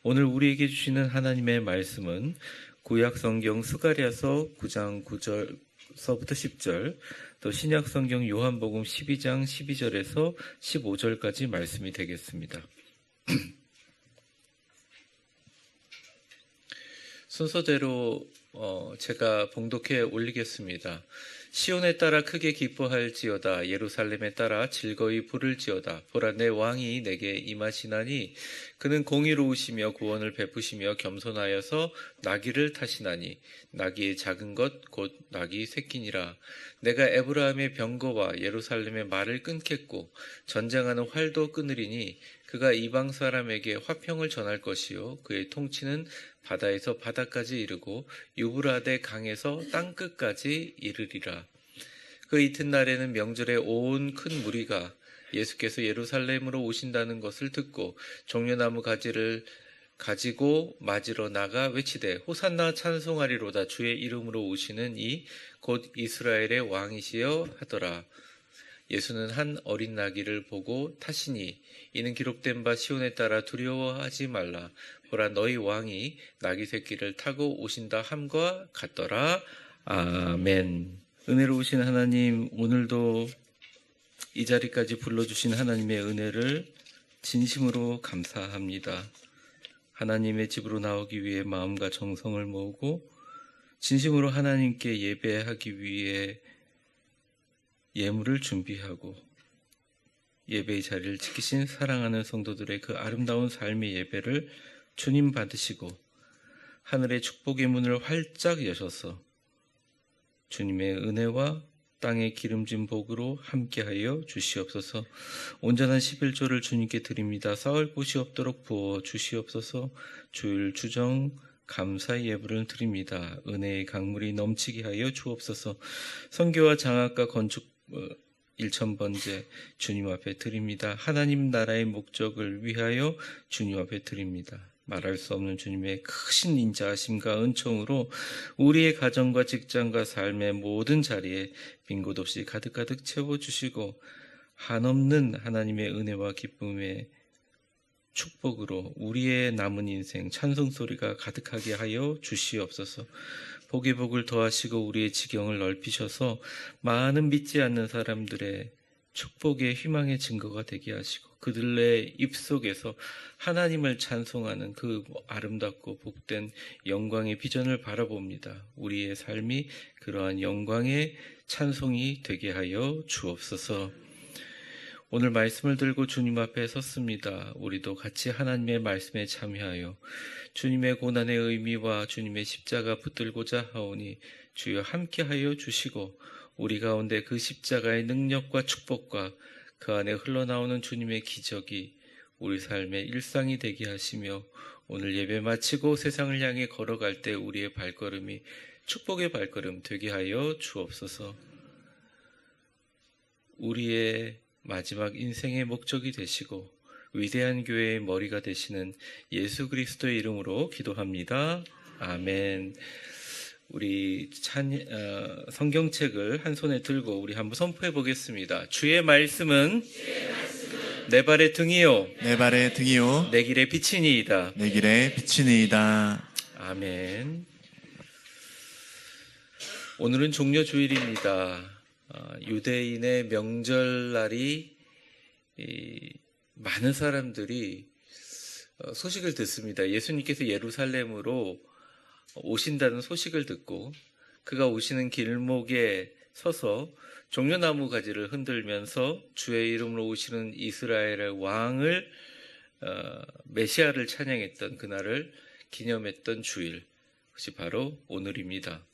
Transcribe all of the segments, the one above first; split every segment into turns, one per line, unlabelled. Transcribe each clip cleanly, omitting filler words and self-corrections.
오늘 우리에게 주시는 하나님의 말씀은 구약 성경 스가랴서 9장 9절서부터 10절, 또 신약 성경 요한복음 12장 12절에서 15절까지 말씀이 되겠습니다. 순서대로 제가 봉독해 올리겠습니다. 시온에 따라 크게 기뻐할지어다. 예루살렘에 따라 즐거이 부를지어다. 보라, 내 왕이 내게 임하시나니 그는 공의로우시며 구원을 베푸시며 겸손하여서 나귀를 타시나니 나귀의 작은 것 곧 나귀 새끼니라. 내가 에브라임의 병거와 예루살렘의 말을 끊겠고 전쟁하는 활도 끊으리니 그가 이방 사람에게 화평을 전할 것이요 그의 통치는 바다에서 바다까지 이르고 유브라데 강에서 땅끝까지 이르리라. 그 이튿날에는 명절에 온 큰 무리가 예수께서 예루살렘으로 오신다는 것을 듣고 종려나무 가지를 가지고 맞으러 나가 외치되 호산나 찬송하리로다. 주의 이름으로 오시는 이 곧 이스라엘의 왕이시여 하더라. 예수는 한 어린 나귀를 보고 타시니 이는 기록된 바 시온에 따라 두려워하지 말라. 보라, 너희 왕이 나귀 새끼를 타고 오신다 함과 같더라. 아멘. 은혜로우신 하나님, 오늘도 이 자리까지 불러주신 하나님의 은혜를 진심으로 감사합니다. 하나님의 집으로 나오기 위해 마음과 정성을 모으고 진심으로 하나님께 예배하기 위해 예물을 준비하고 예배의 자리를 지키신 사랑하는 성도들의 그 아름다운 삶의 예배를 주님 받으시고 하늘의 축복의 문을 활짝 여셔서 주님의 은혜와 땅의 기름진 복으로 함께하여 주시옵소서. 온전한 11조를 주님께 드립니다. 쌓을 곳이 없도록 부어 주시옵소서. 주일 주정 감사의 예물을 드립니다. 은혜의 강물이 넘치게 하여 주옵소서. 선교와 장학과 건축 1000번째 주님 앞에 드립니다. 하나님 나라의 목적을 위하여 주님 앞에 드립니다. 말할 수 없는 주님의 크신 인자하심과 은총으로 우리의 가정과 직장과 삶의 모든 자리에 빈 곳 없이 가득가득 채워주시고 한없는 하나님의 은혜와 기쁨의 축복으로 우리의 남은 인생 찬송소리가 가득하게 하여 주시옵소서. 복의 복을 더하시고 우리의 지경을 넓히셔서 많은 믿지 않는 사람들의 축복의 희망의 증거가 되게 하시고 그들의 입속에서 하나님을 찬송하는 그 아름답고 복된 영광의 비전을 바라봅니다. 우리의 삶이 그러한 영광의 찬송이 되게 하여 주옵소서. 오늘 말씀을 들고 주님 앞에 섰습니다. 우리도 같이 하나님의 말씀에 참여하여 주님의 고난의 의미와 주님의 십자가 붙들고자 하오니 주여 함께하여 주시고 우리 가운데 그 십자가의 능력과 축복과 그 안에 흘러나오는 주님의 기적이 우리 삶의 일상이 되게 하시며 오늘 예배 마치고 세상을 향해 걸어갈 때 우리의 발걸음이 축복의 발걸음 되게 하여 주옵소서. 우리의 마지막 인생의 목적이 되시고 위대한 교회의 머리가 되시는 예수 그리스도의 이름으로 기도합니다. 아멘. 우리 성경책을 한 손에 들고 우리 한번 선포해 보겠습니다. 주의 말씀은 내 발의 등이요
내 발의 등이요
내 길의 빛이니이다.
내 길의 빛이니이다.
아멘. 오늘은 종려주일입니다. 유대인의 명절날이 많은 사람들이 소식을 듣습니다. 예수님께서 예루살렘으로 오신다는 소식을 듣고 그가 오시는 길목에 서서 종려나무 가지를 흔들면서 주의 이름으로 오시는 이스라엘의 왕을 메시아를 찬양했던 그날을 기념했던 주일, 그것이 바로 오늘입니다.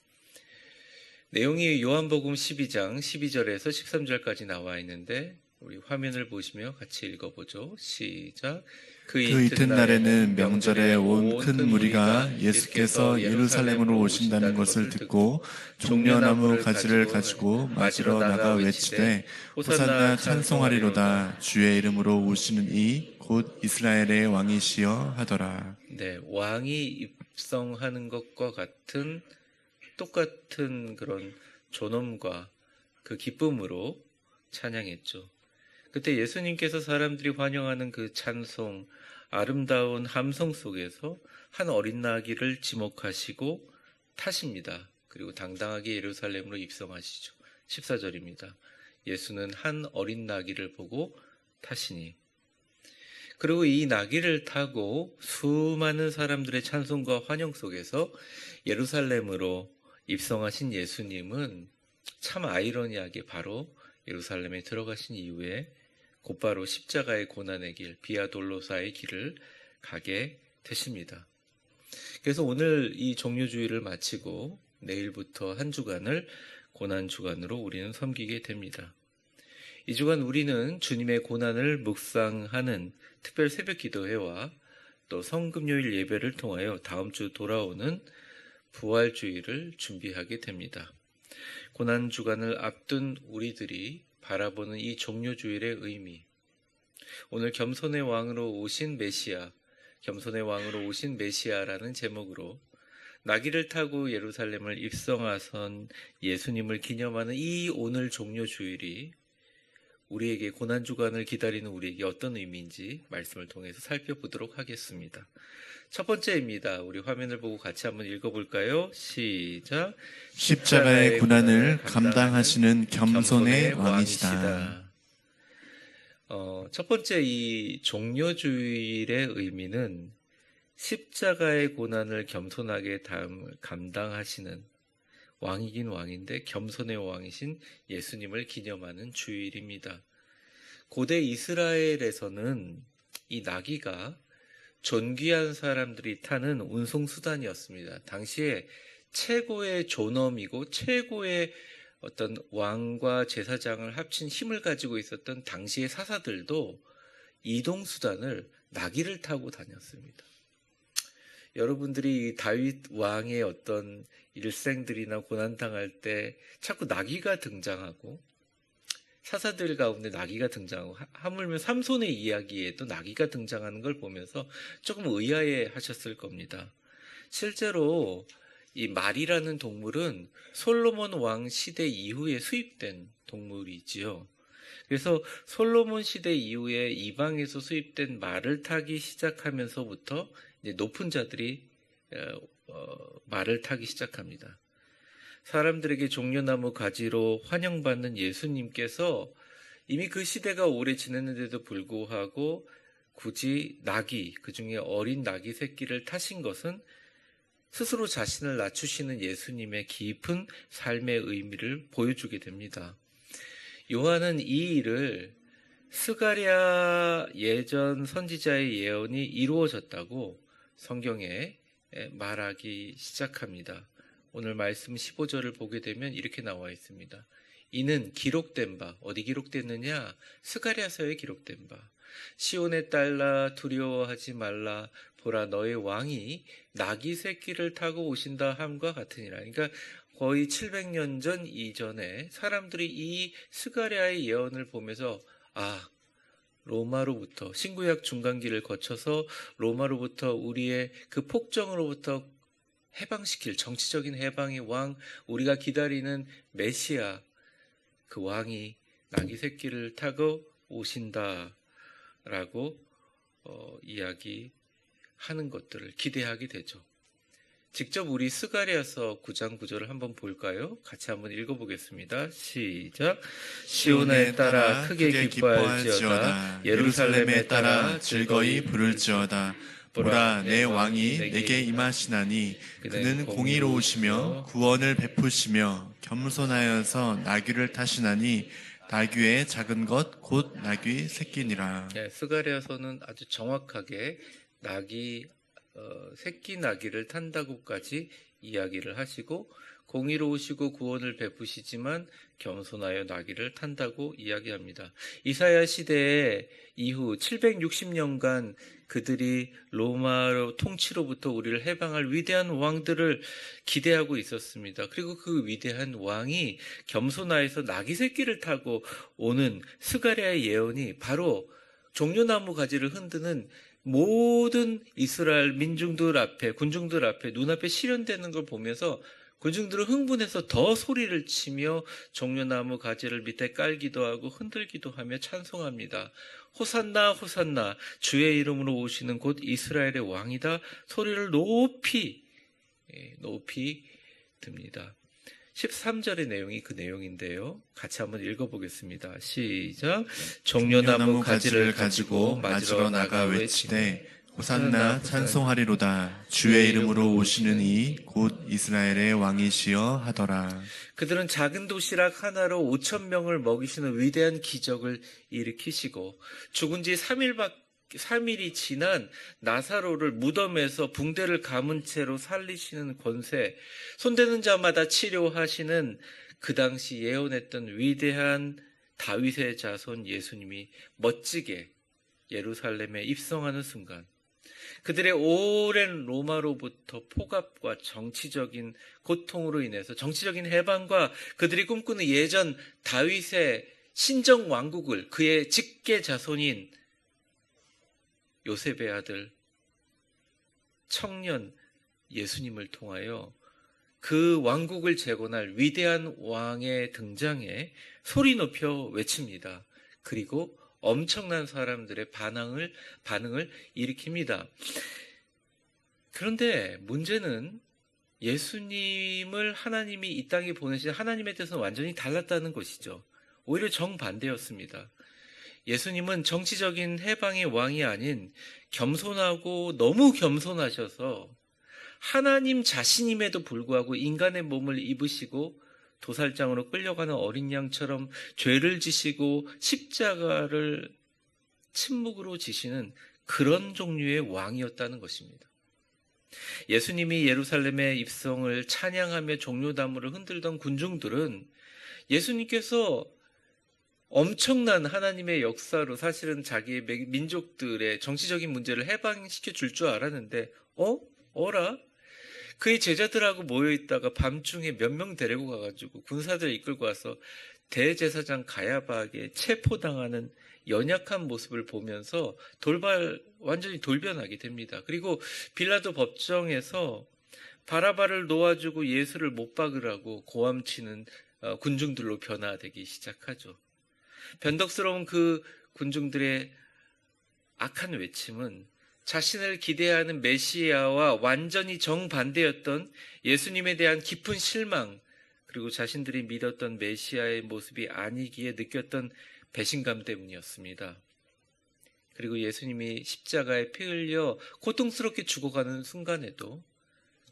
내용이 요한복음 12장 12절에서 13절까지 나와 있는데 우리 화면을 보시며 같이 읽어보죠. 시작.
그 이튿날에는 명절에 온 큰 무리가 예수께서 예루살렘으로 오신다는 것을 듣고 종려나무 가지를 가지고 맞으러 나가 외치되 호산나 찬송하리로다. 주의 이름으로 오시는 이 곧 이스라엘의 왕이시여 하더라.
네, 왕이 입성하는 것과 같은 똑같은 그런 존엄과 그 기쁨으로 찬양했죠. 그때 예수님께서 사람들이 환영하는 그 찬송, 아름다운 함성 속에서 한 어린 나귀를 지목하시고 타십니다. 그리고 당당하게 예루살렘으로 입성하시죠. 14절입니다. 예수는 한 어린 나귀를 보고 타시니. 그리고 이 나귀를 타고 수많은 사람들의 찬송과 환영 속에서 예루살렘으로 입성하신 예수님은 참 아이러니하게 바로 예루살렘에 들어가신 이후에 곧바로 십자가의 고난의 길, 비아 돌로사의 길을 가게 되십니다. 그래서 오늘 이 종료주일을 마치고 내일부터 한 주간을 고난주간으로 우리는 섬기게 됩니다. 이 주간 우리는 주님의 고난을 묵상하는 특별 새벽 기도회와 또 성금요일 예배를 통하여 다음 주 돌아오는 부활주일을 준비하게 됩니다. 고난주간을 앞둔 우리들이 바라보는 이 종료주일의 의미, 오늘 겸손의 왕으로 오신 메시아, 겸손의 왕으로 오신 메시아라는 제목으로 나귀를 타고 예루살렘을 입성하선 예수님을 기념하는 이 오늘 종료주일이 우리에게 고난주간을 기다리는 우리에게 어떤 의미인지 말씀을 통해서 살펴보도록 하겠습니다. 첫 번째입니다. 우리 화면을 보고 같이 한번 읽어볼까요? 시작.
십자가의 고난을 감당하시는 겸손의 왕이시다.
첫 번째 이 종료주일의 의미는 십자가의 고난을 겸손하게 감당하시는 왕이긴 왕인데 겸손의 왕이신 예수님을 기념하는 주일입니다. 고대 이스라엘에서는 이 나귀가 존귀한 사람들이 타는 운송수단이었습니다. 당시에 최고의 존엄이고 최고의 어떤 왕과 제사장을 합친 힘을 가지고 있었던 당시의 사사들도 이동수단을 나귀를 타고 다녔습니다. 여러분들이 다윗 왕의 어떤 일생들이나 고난당할 때 자꾸 나귀가 등장하고 사사들 가운데 나귀가 등장하고 하물며 삼손의 이야기에도 나귀가 등장하는 걸 보면서 조금 의아해 하셨을 겁니다. 실제로 이 말이라는 동물은 솔로몬 왕 시대 이후에 수입된 동물이지요. 그래서 솔로몬 시대 이후에 이방에서 수입된 말을 타기 시작하면서부터 이제 높은 자들이 말을 타기 시작합니다. 사람들에게 종려나무 가지로 환영받는 예수님께서 이미 그 시대가 오래 지났는데도 불구하고 굳이 나귀, 그중에 어린 나귀 새끼를 타신 것은 스스로 자신을 낮추시는 예수님의 깊은 삶의 의미를 보여주게 됩니다. 요한은 이 일을 스가랴 예전 선지자의 예언이 이루어졌다고 성경에 말하기 시작합니다. 오늘 말씀 15절을 보게 되면 이렇게 나와 있습니다. 이는 기록된 바, 어디 기록됐느냐? 스가랴서에 기록된 바. 시온의 딸아 두려워하지 말라. 보라 너의 왕이 나귀 새끼를 타고 오신다 함과 같으니라. 그러니까 거의 700년 전 이전에 사람들이 이 스가랴의 예언을 보면서 로마로부터 신구약 중간기를 거쳐서 로마로부터 우리의 그 폭정으로부터 해방시킬 정치적인 해방의 왕, 우리가 기다리는 메시아, 그 왕이 나귀 새끼를 타고 오신다라고 이야기하는 것들을 기대하게 되죠. 직접 우리 스가랴서 9장 9절을 한번 볼까요? 같이 한번 읽어보겠습니다. 시작. 시온에 따라 크게 기뻐할지어다. 예루살렘에 따라 즐거이 부를지어다.
보라 내 왕이 내게 임하시나니 그는 공의로우시며 구원을 베푸시며 겸손하여서 나귀를 타시나니 나귀의 작은 것 곧 나귀 새끼니라.
네, 스가랴서는 아주 정확하게 새끼 나귀를 탄다고까지 이야기를 하시고 공의로우시고 구원을 베푸시지만 겸손하여 나귀를 탄다고 이야기합니다. 이사야 시대에 이후 760년간 그들이 로마로 통치로부터 우리를 해방할 위대한 왕들을 기대하고 있었습니다. 그리고 그 위대한 왕이 겸손하여서 나귀 새끼를 타고 오는 스가랴의 예언이 바로 종려나무 가지를 흔드는 모든 이스라엘 민중들 앞에, 군중들 앞에, 눈앞에 실현되는 걸 보면서 군중들은 흥분해서 더 소리를 치며 종려나무 가지를 밑에 깔기도 하고 흔들기도 하며 찬송합니다. 호산나 호산나 주의 이름으로 오시는 곧 이스라엘의 왕이다. 소리를 높이 듭니다. 13절의 내용이 그 내용인데요. 같이 한번 읽어보겠습니다. 시작. 종려나무 가지를 가지고 맞으러 나가 외치되
호산나 찬송하리로다. 주의 이름으로 오시는 이 곧 이스라엘의 왕이시여 하더라.
그들은 작은 도시락 하나로 5천 명을 먹이시는 위대한 기적을 일으키시고 죽은 지 3일이 지난 나사로를 무덤에서 붕대를 감은 채로 살리시는 권세, 손대는 자마다 치료하시는 그 당시 예언했던 위대한 다윗의 자손 예수님이 멋지게 예루살렘에 입성하는 순간, 그들의 오랜 로마로부터 폭압과 정치적인 고통으로 인해서 정치적인 해방과 그들이 꿈꾸는 예전 다윗의 신정 왕국을 그의 직계 자손인 요셉의 아들 청년 예수님을 통하여 그 왕국을 재건할 위대한 왕의 등장에 소리 높여 외칩니다. 그리고 엄청난 사람들의 반응을 일으킵니다. 그런데 문제는 예수님을 하나님이 이 땅에 보내신 하나님에 대해서는 완전히 달랐다는 것이죠. 오히려 정반대였습니다. 예수님은 정치적인 해방의 왕이 아닌 겸손하고 너무 겸손하셔서 하나님 자신임에도 불구하고 인간의 몸을 입으시고 도살장으로 끌려가는 어린 양처럼 죄를 지시고 십자가를 침묵으로 지시는 그런 종류의 왕이었다는 것입니다. 예수님이 예루살렘의 입성을 찬양하며 종려나무를 흔들던 군중들은 예수님께서 엄청난 하나님의 역사로 사실은 자기의 민족들의 정치적인 문제를 해방시켜 줄 줄 알았는데 어라? 그의 제자들하고 모여있다가 밤중에 몇 명 데리고 가가지고 군사들 이끌고 와서 대제사장 가야바에게 체포당하는 연약한 모습을 보면서 완전히 돌변하게 됩니다. 그리고 빌라도 법정에서 바라바를 놓아주고 예수를 못 박으라고 고함치는 군중들로 변화되기 시작하죠. 변덕스러운 그 군중들의 악한 외침은 자신을 기대하는 메시아와 완전히 정반대였던 예수님에 대한 깊은 실망, 그리고 자신들이 믿었던 메시아의 모습이 아니기에 느꼈던 배신감 때문이었습니다. 그리고 예수님이 십자가에 피 흘려 고통스럽게 죽어가는 순간에도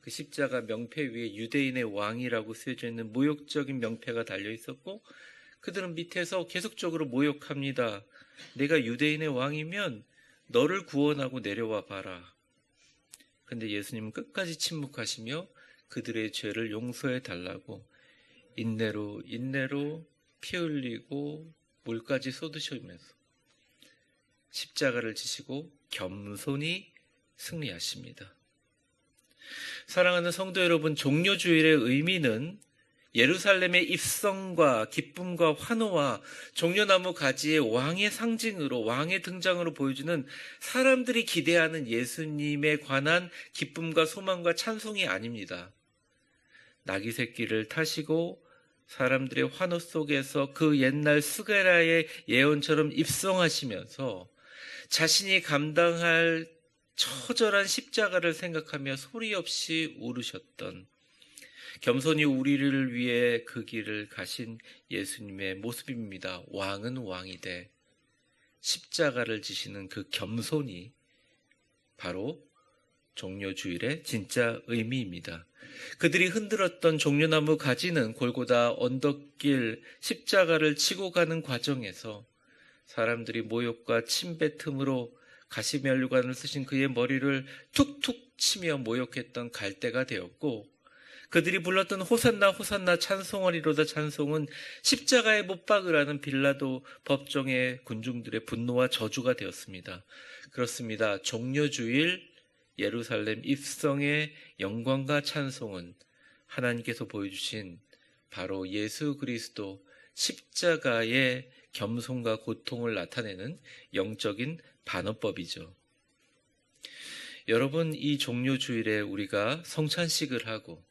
그 십자가 명패 위에 유대인의 왕이라고 쓰여져 있는 모욕적인 명패가 달려 있었고, 그들은 밑에서 계속적으로 모욕합니다. 내가 유대인의 왕이면 너를 구원하고 내려와 봐라. 근데 예수님은 끝까지 침묵하시며 그들의 죄를 용서해 달라고 인내로 피 흘리고 물까지 쏟으시면서 십자가를 지시고 겸손히 승리하십니다. 사랑하는 성도 여러분, 종려주일의 의미는 예루살렘의 입성과 기쁨과 환호와 종려나무 가지의 왕의 상징으로, 왕의 등장으로 보여주는 사람들이 기대하는 예수님에 관한 기쁨과 소망과 찬송이 아닙니다. 나귀 새끼를 타시고 사람들의 환호 속에서 그 옛날 스가랴의 예언처럼 입성하시면서 자신이 감당할 처절한 십자가를 생각하며 소리 없이 울으셨던, 겸손히 우리를 위해 그 길을 가신 예수님의 모습입니다. 왕은 왕이되 십자가를 지시는 그 겸손이 바로 종려주일의 진짜 의미입니다. 그들이 흔들었던 종려나무 가지는 골고다 언덕길 십자가를 치고 가는 과정에서 사람들이 모욕과 침뱉음으로 가시면류관을 쓰신 그의 머리를 툭툭 치며 모욕했던 갈대가 되었고, 그들이 불렀던 호산나 호산나 찬송하리로다 찬송은 십자가에 못 박으라는 빌라도 법정의 군중들의 분노와 저주가 되었습니다. 그렇습니다. 종려주일 예루살렘 입성의 영광과 찬송은 하나님께서 보여주신 바로 예수 그리스도 십자가의 겸손과 고통을 나타내는 영적인 반어법이죠. 여러분, 이 종려주일에 우리가 성찬식을 하고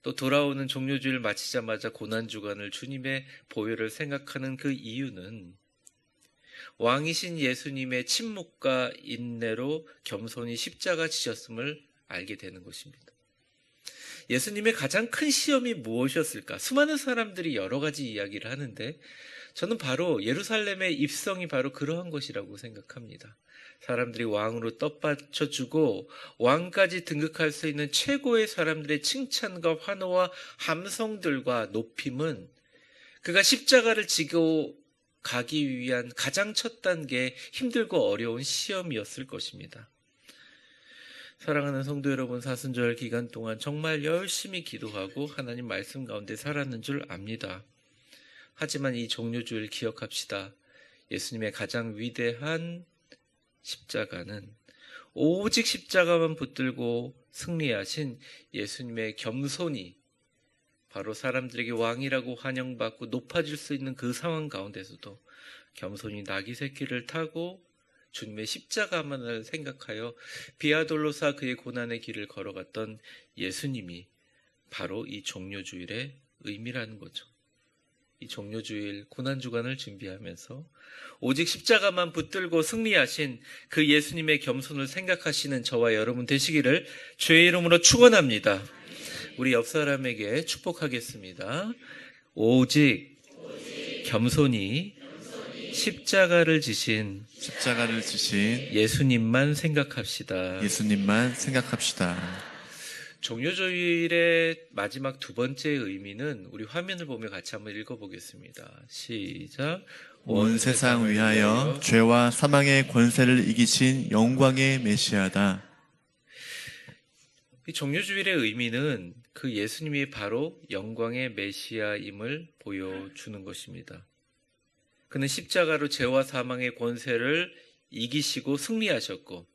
또 돌아오는 종료주일 마치자마자 고난주간을 주님의 보혈을 생각하는 그 이유는 왕이신 예수님의 침묵과 인내로 겸손히 십자가 지셨음을 알게 되는 것입니다. 예수님의 가장 큰 시험이 무엇이었을까? 수많은 사람들이 여러 가지 이야기를 하는데 저는 바로 예루살렘의 입성이 바로 그러한 것이라고 생각합니다. 사람들이 왕으로 떡받쳐주고 왕까지 등극할 수 있는 최고의 사람들의 칭찬과 환호와 함성들과 높임은 그가 십자가를 지고 가기 위한 가장 첫 단계 힘들고 어려운 시험이었을 것입니다. 사랑하는 성도 여러분, 사순절 기간 동안 정말 열심히 기도하고 하나님 말씀 가운데 살았는 줄 압니다. 하지만 이 종료주일 기억합시다. 예수님의 가장 위대한 십자가는 오직 십자가만 붙들고 승리하신 예수님의 겸손이 바로 사람들에게 왕이라고 환영받고 높아질 수 있는 그 상황 가운데서도 겸손히 나귀 새끼를 타고 주님의 십자가만을 생각하여 비아돌로사 그의 고난의 길을 걸어갔던 예수님이 바로 이 종료주일의 의미라는 거죠. 이 종료주일 고난주간을 준비하면서 오직 십자가만 붙들고 승리하신 그 예수님의 겸손을 생각하시는 저와 여러분 되시기를 주의 이름으로 축원합니다. 우리 옆 사람에게 축복하겠습니다. 오직 겸손히 십자가를 지신 예수님만 생각합시다. 종료주일의 마지막 두 번째 의미는 우리 화면을 보며 같이 한번 읽어보겠습니다. 시작.
온 세상 위하여 죄와 사망의 권세를 이기신 영광의 메시아다.
이 종료주일의 의미는 그 예수님이 바로 영광의 메시아임을 보여주는 것입니다. 그는 십자가로 죄와 사망의 권세를 이기시고 승리하셨고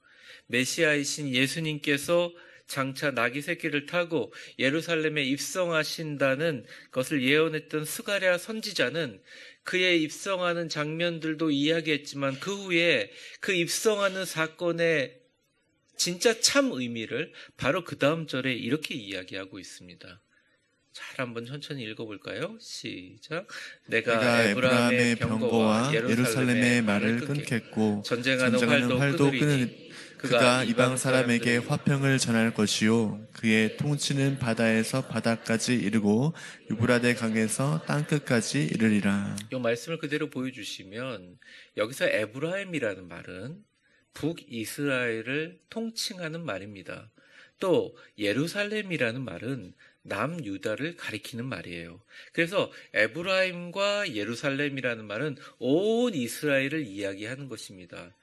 메시아이신 예수님께서 장차 나귀 새끼를 타고 예루살렘에 입성하신다는 것을 예언했던 스가랴 선지자는 그의 입성하는 장면들도 이야기했지만 그 후에 그 입성하는 사건의 진짜 참 의미를 바로 그 다음 절에 이렇게 이야기하고 있습니다. 잘 한번 천천히 읽어볼까요? 시작. 내가 에브라임의 병거와 예루살렘의 말을 끊겠고 전쟁하는 활도 끊으리니
그가 이방 사람에게 화평을 전할 것이요 그의 통치는 바다에서 바다까지 이르고 유브라데 강에서 땅끝까지 이르리라.
이 말씀을 그대로 보여주시면 여기서 에브라임이라는 말은 북이스라엘을 통칭하는 말입니다. 또 예루살렘이라는 말은 남유다를 가리키는 말이에요. 그래서 에브라임과 예루살렘이라는 말은 온 이스라엘을 이야기하는 것입니다.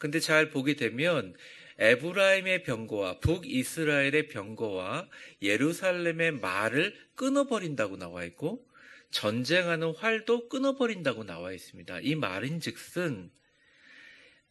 근데 잘 보게 되면 에브라임의 병거와 북이스라엘의 병거와 예루살렘의 말을 끊어버린다고 나와 있고 전쟁하는 활도 끊어버린다고 나와 있습니다. 이 말인즉슨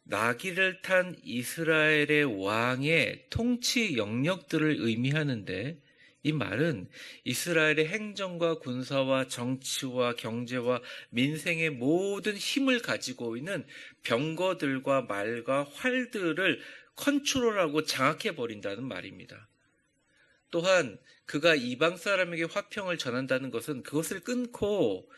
나귀를 탄 이스라엘의 왕의 통치 영역들을 의미하는데 이 말은 이스라엘의 행정과 군사와 정치와 경제와 민생의 모든 힘을 가지고 있는 병거들과 말과 활들을 컨트롤하고 장악해버린다는 말입니다. 또한 그가 이방 사람에게 화평을 전한다는 것은 그것을 끊고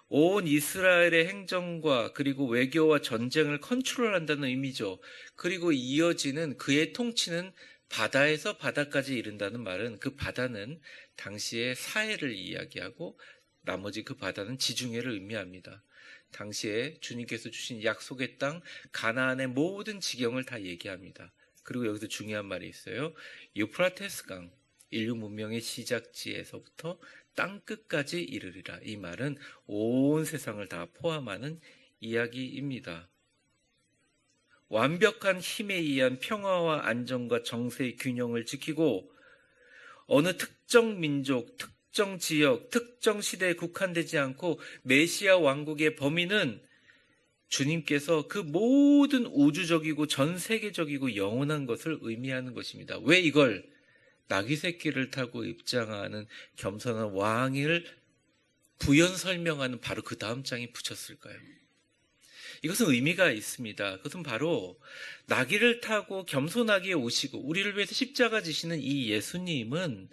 온 이스라엘의 행정과 그리고 외교와 전쟁을 컨트롤한다는 의미죠. 그리고 이어지는 그의 통치는 바다에서 바다까지 이른다는 말은 그 바다는 당시의 사해를 이야기하고 나머지 그 바다는 지중해를 의미합니다. 당시에 주님께서 주신 약속의 땅 가나안의 모든 지경을 다 얘기합니다. 그리고 여기서 중요한 말이 있어요. 유프라테스 강, 인류 문명의 시작지에서부터 땅끝까지 이르리라. 이 말은 온 세상을 다 포함하는 이야기입니다. 완벽한 힘에 의한 평화와 안정과 정세의 균형을 지키고 어느 특정 민족, 특정 지역, 특정 시대에 국한되지 않고 메시아 왕국의 범위는 주님께서 그 모든 우주적이고 전 세계적이고 영원한 것을 의미하는 것입니다. 왜 이걸 나귀 새끼를 타고 입장하는 겸손한 왕을 부연 설명하는 바로 그 다음 장에 붙였을까요? 이것은 의미가 있습니다. 그것은 바로 나귀를 타고 겸손하게 오시고 우리를 위해서 십자가 지시는 이 예수님은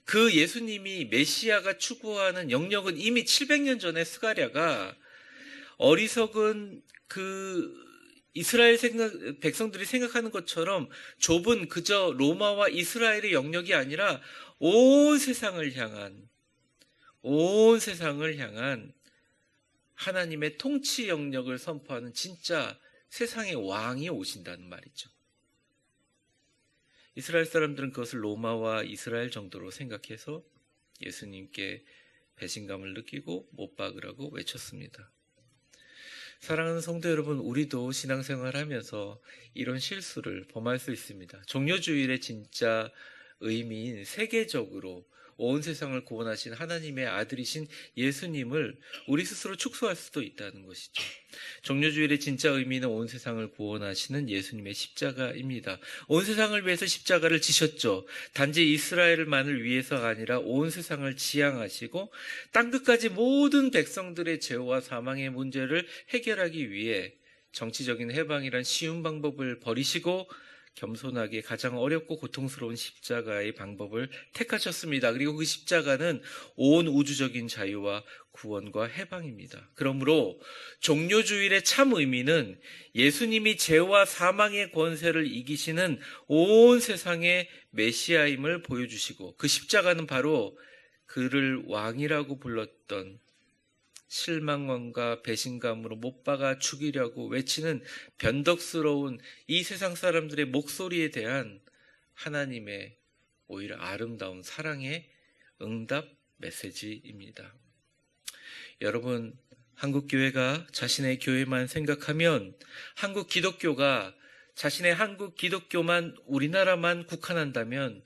그 예수님이 메시아가 추구하는 영역은 이미 700년 전에 스가랴가 어리석은 그 이스라엘 백성들이 생각하는 것처럼 좁은 그저 로마와 이스라엘의 영역이 아니라 온 세상을 향한 하나님의 통치 영역을 선포하는 진짜 세상의 왕이 오신다는 말이죠. 이스라엘 사람들은 그것을 로마와 이스라엘 정도로 생각해서 예수님께 배신감을 느끼고 못 박으라고 외쳤습니다. 사랑하는 성도 여러분, 우리도 신앙생활 하면서 이런 실수를 범할 수 있습니다. 종려주일의 진짜 의미인 세계적으로 온 세상을 구원하신 하나님의 아들이신 예수님을 우리 스스로 축소할 수도 있다는 것이죠. 종려주일의 진짜 의미는 온 세상을 구원하시는 예수님의 십자가입니다. 온 세상을 위해서 십자가를 지셨죠. 단지 이스라엘만을 위해서가 아니라 온 세상을 지향하시고 땅끝까지 모든 백성들의 죄와 사망의 문제를 해결하기 위해 정치적인 해방이란 쉬운 방법을 버리시고 겸손하게 가장 어렵고 고통스러운 십자가의 방법을 택하셨습니다. 그리고 그 십자가는 온 우주적인 자유와 구원과 해방입니다. 그러므로 종려주일의 참 의미는 예수님이 죄와 사망의 권세를 이기시는 온 세상의 메시아임을 보여주시고, 그 십자가는 바로 그를 왕이라고 불렀던 실망감과 배신감으로 못 박아 죽이려고 외치는 변덕스러운 이 세상 사람들의 목소리에 대한 하나님의 오히려 아름다운 사랑의 응답 메시지입니다. 여러분, 한국 교회가 자신의 교회만 생각하면, 한국 기독교가 자신의 한국 기독교만, 우리나라만 국한한다면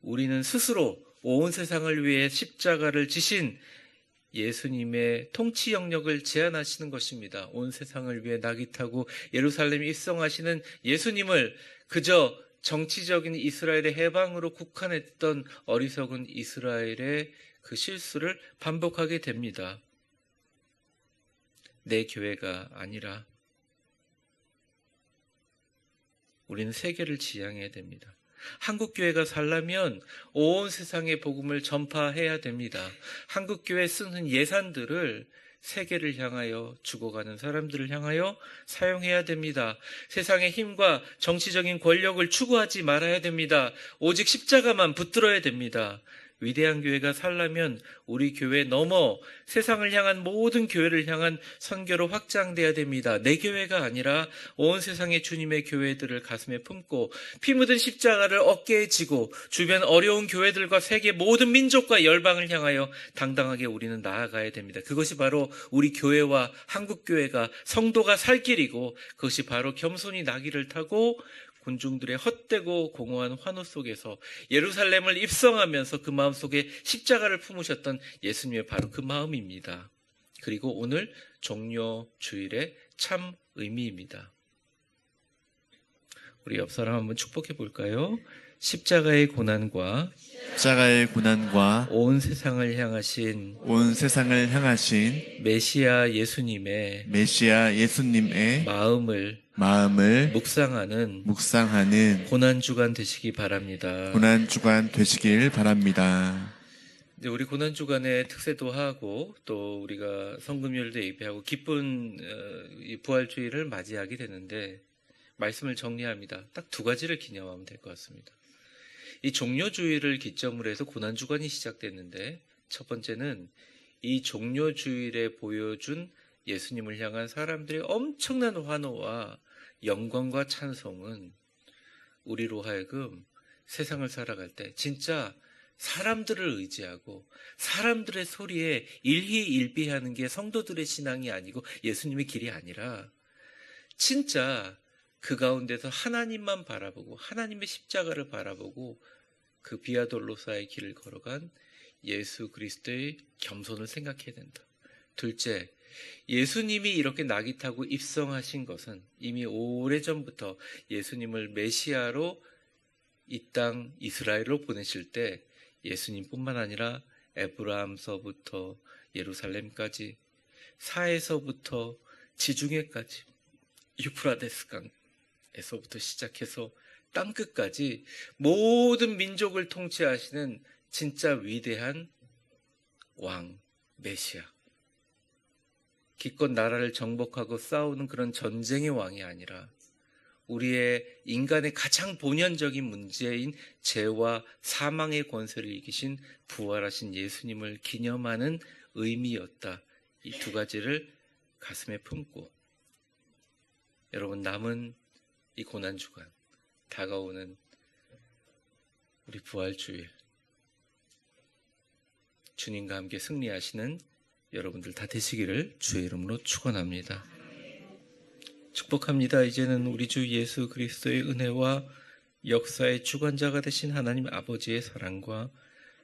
우리는 스스로 온 세상을 위해 십자가를 지신 예수님의 통치 영역을 제한하시는 것입니다. 온 세상을 위해 낙이 타고 예루살렘에 입성하시는 예수님을 그저 정치적인 이스라엘의 해방으로 국한했던 어리석은 이스라엘의 그 실수를 반복하게 됩니다. 내 교회가 아니라 우리는 세계를 지향해야 됩니다. 한국교회가 살려면 온 세상의 복음을 전파해야 됩니다. 한국교회 쓰는 예산들을 세계를 향하여 죽어가는 사람들을 향하여 사용해야 됩니다. 세상의 힘과 정치적인 권력을 추구하지 말아야 됩니다. 오직 십자가만 붙들어야 됩니다. 위대한 교회가 살려면 우리 교회 넘어 세상을 향한 모든 교회를 향한 선교로 확장돼야 됩니다. 내 교회가 아니라 온 세상의 주님의 교회들을 가슴에 품고 피 묻은 십자가를 어깨에 지고 주변 어려운 교회들과 세계 모든 민족과 열방을 향하여 당당하게 우리는 나아가야 됩니다. 그것이 바로 우리 교회와 한국 교회가 성도가 살 길이고, 그것이 바로 겸손히 나귀를 타고 군중들의 헛되고 공허한 환호 속에서 예루살렘을 입성하면서 그 마음속에 십자가를 품으셨던 예수님의 바로 그 마음입니다. 그리고 오늘 종려주일의 참 의미입니다. 우리 옆 사람 한번 축복해 볼까요? 십자가의 고난과 온 세상을 향하신 메시아 예수님의 마음을 묵상하는 고난주간 되시기 바랍니다. 이제 우리 고난주간의 특세도 하고 또 우리가 성금요일도 예배하고 기쁜 이 부활주일을 맞이하게 되는데, 말씀을 정리합니다. 딱 두 가지를 기념하면 될 것 같습니다. 이 종려주일을 기점으로 해서 고난주간이 시작됐는데, 첫 번째는 이 종려주일에 보여준 예수님을 향한 사람들의 엄청난 환호와 영광과 찬송은 우리로 하여금 세상을 살아갈 때 진짜 사람들을 의지하고 사람들의 소리에 일희일비하는 게 성도들의 신앙이 아니고 예수님의 길이 아니라, 진짜 그 가운데서 하나님만 바라보고 하나님의 십자가를 바라보고 그 비아돌로사의 길을 걸어간 예수 그리스도의 겸손을 생각해야 된다. 둘째, 예수님이 이렇게 낙이 타고 입성하신 것은 이미 오래전부터 예수님을 메시아로 이 땅 이스라엘로 보내실 때 예수님뿐만 아니라 에브라함서부터 예루살렘까지, 사에서부터 지중해까지, 유프라데스 강에서부터 시작해서 땅끝까지 모든 민족을 통치하시는 진짜 위대한 왕, 메시아. 기껏 나라를 정복하고 싸우는 그런 전쟁의 왕이 아니라 우리의 인간의 가장 본연적인 문제인 죄와 사망의 권세를 이기신 부활하신 예수님을 기념하는 의미였다. 이 두 가지를 가슴에 품고 여러분 남은 이 고난주간 다가오는 우리 부활주일 주님과 함께 승리하시는 여러분들 다 되시기를 주의 이름으로 축원합니다. 축복합니다. 이제는 우리 주 예수 그리스도의 은혜와 역사의 주관자가 되신 하나님 아버지의 사랑과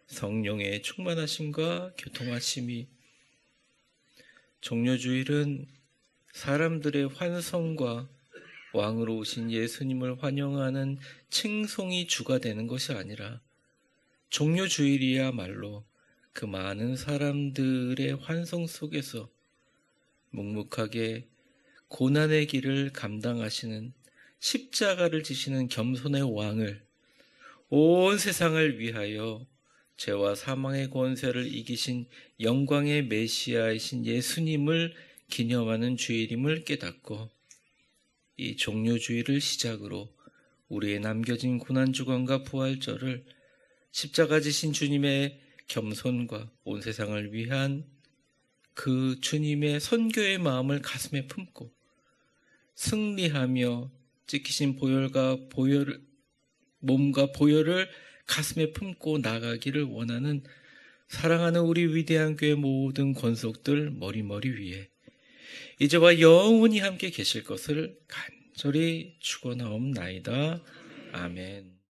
성령의 충만하심과 교통하심이 종료주일은 사람들의 환성과 왕으로 오신 예수님을 환영하는 칭송이 주가 되는 것이 아니라 종료주일이야말로 그 많은 사람들의 환성 속에서 묵묵하게 고난의 길을 감당하시는 십자가를 지시는 겸손의 왕을 온 세상을 위하여 죄와 사망의 권세를 이기신 영광의 메시아이신 예수님을 기념하는 주일임을 깨닫고 이 종료주일을 시작으로 우리의 남겨진 고난주간과 부활절을 십자가 지신 주님의 겸손과 온 세상을 위한 그 주님의 선교의 마음을 가슴에 품고 승리하며 찍히신 몸과 보혈을 가슴에 품고 나가기를 원하는 사랑하는 우리 위대한 교회 모든 권속들 머리머리 위에 이제와 영원히 함께 계실 것을 간절히 축원하옵나이다. 아멘.